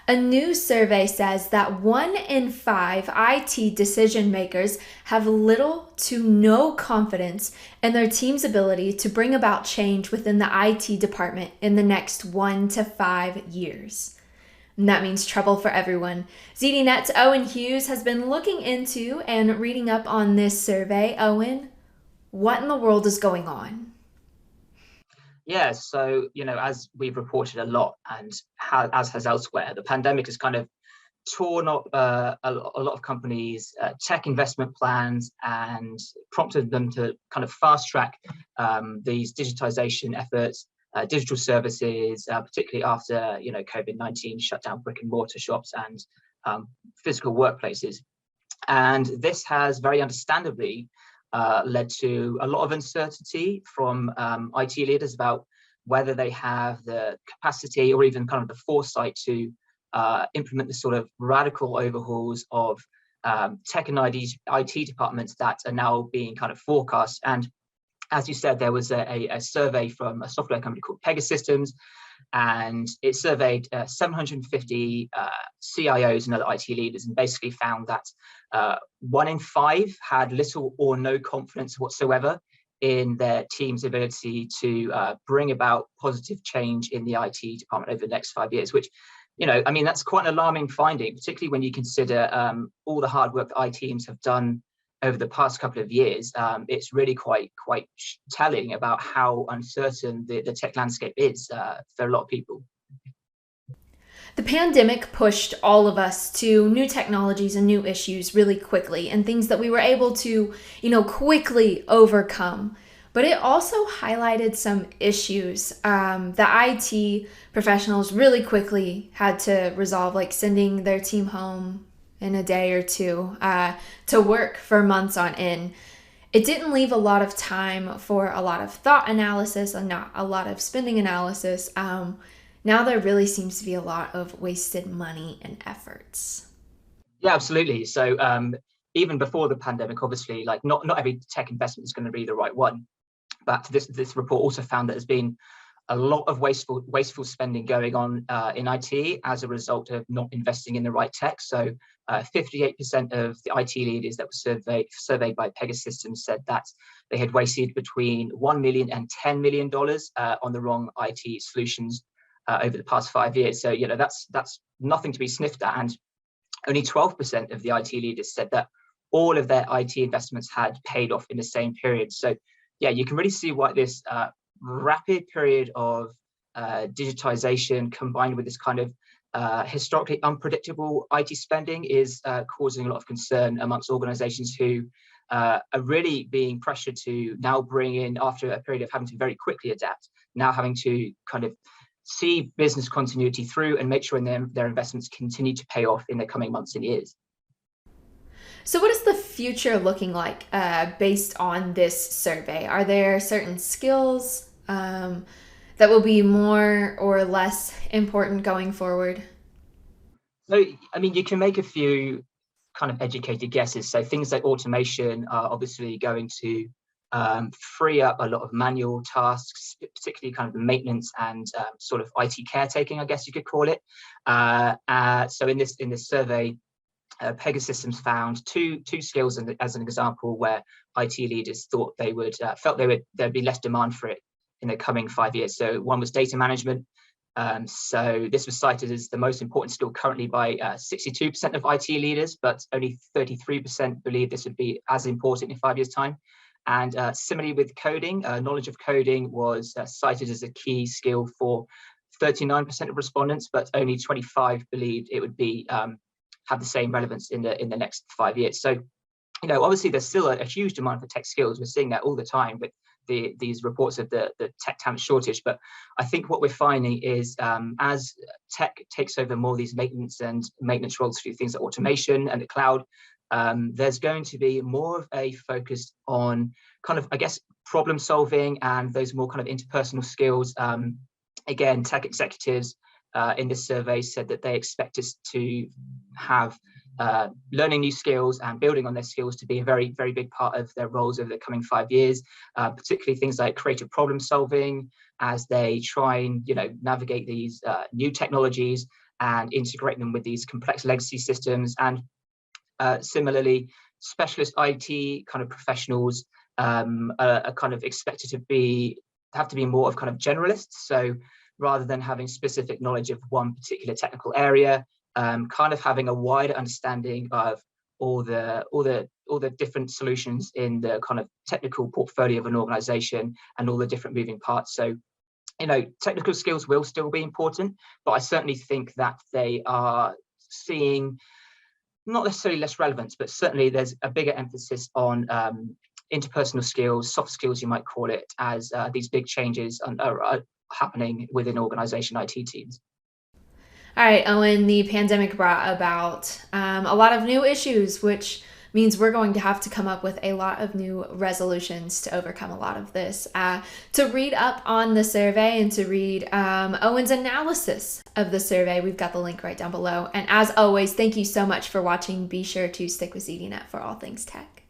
A new survey says that 1 in 5 IT decision makers have little to no confidence in their team's ability to bring about change within the IT department in the next 1 to 5 years. And that means trouble for everyone. ZDNet's Owen Hughes has been looking into and reading up on this survey. Owen, what in the world is going on? Yeah, so as we've reported a lot, and as has elsewhere, the pandemic has kind of torn up a lot of companies' tech investment plans and prompted them to kind of fast track these digitization efforts, digital services, particularly after COVID-19 shut down brick and mortar shops and physical workplaces. And this has very understandably led to a lot of uncertainty from IT leaders about whether they have the capacity or even kind of the foresight to implement the sort of radical overhauls of tech and IT departments that are now being kind of forecast. And as you said, there was a survey from a software company called Pegasystems, and it surveyed 750 CIOs and other IT leaders, and basically found that 1 in 5 had little or no confidence whatsoever in their team's ability to bring about positive change in the IT department over the next 5 years, which, I mean, that's quite an alarming finding, particularly when you consider all the hard work that IT teams have done over the past couple of years. It's really quite telling about how uncertain the tech landscape is for a lot of people. The pandemic pushed all of us to new technologies and new issues really quickly, and things that we were able to, quickly overcome. But it also highlighted some issues that IT professionals really quickly had to resolve, like sending their team home in a day or two to work for months on end. It didn't leave a lot of time for a lot of thought analysis and not a lot of spending analysis. Now there really seems to be a lot of wasted money and efforts. Yeah, absolutely. So even before the pandemic, obviously, like not every tech investment is going to be the right one. But this report also found that there's been a lot of wasteful spending going on in IT as a result of not investing in the right tech. So 58% of the IT leaders that were surveyed by Pegasystems said that they had wasted between $1 million and $10 million on the wrong IT solutions over the past 5 years. So that's nothing to be sniffed at. And only 12% of the IT leaders said that all of their IT investments had paid off in the same period. So yeah, you can really see why this rapid period of digitization combined with this kind of historically unpredictable IT spending is causing a lot of concern amongst organizations who are really being pressured to now bring in, after a period of having to very quickly adapt, now having to kind of see business continuity through and make sure their investments continue to pay off in the coming months and years. So, what is the future looking like based on this survey? Are there certain skills that will be more or less important going forward? So, I mean, you can make a few kind of educated guesses. So things like automation are obviously going to free up a lot of manual tasks, particularly kind of the maintenance and sort of IT caretaking, I guess you could call it. So in this survey, Pegasystems found two skills as an example where IT leaders thought there'd be less demand for it in the coming 5 years. So one was data management. So this was cited as the most important skill currently by 62% of IT leaders, but only 33% believe this would be as important in 5 years' time. And similarly with coding, knowledge of coding was cited as a key skill for 39% of respondents, but only 25 believed it would be have the same relevance in the next 5 years. So, obviously there's still a huge demand for tech skills. We're seeing that all the time with these reports of the tech talent shortage. But I think what we're finding is as tech takes over more of these maintenance roles through things like automation and the cloud, there's going to be more of a focus on kind of, I guess, problem solving and those more kind of interpersonal skills. Again, tech executives in this survey said that they expect us to have learning new skills and building on their skills to be a very, very big part of their roles over the coming 5 years, particularly things like creative problem solving as they try and, navigate these new technologies, and integrating them with these complex legacy systems. And similarly, specialist IT kind of professionals are kind of expected to have to be more of kind of generalists. So rather than having specific knowledge of one particular technical area, kind of having a wider understanding of all the different solutions in the kind of technical portfolio of an organization and all the different moving parts. So, technical skills will still be important, but I certainly think that they are seeing not necessarily less relevance, but certainly there's a bigger emphasis on interpersonal skills, soft skills, you might call it, as these big changes are happening within organization IT teams. All right, Owen, the pandemic brought about a lot of new issues, which means we're going to have to come up with a lot of new resolutions to overcome a lot of this. To read up on the survey and to read Owen's analysis of the survey, we've got the link right down below. And as always, thank you so much for watching. Be sure to stick with ZDNet for all things tech.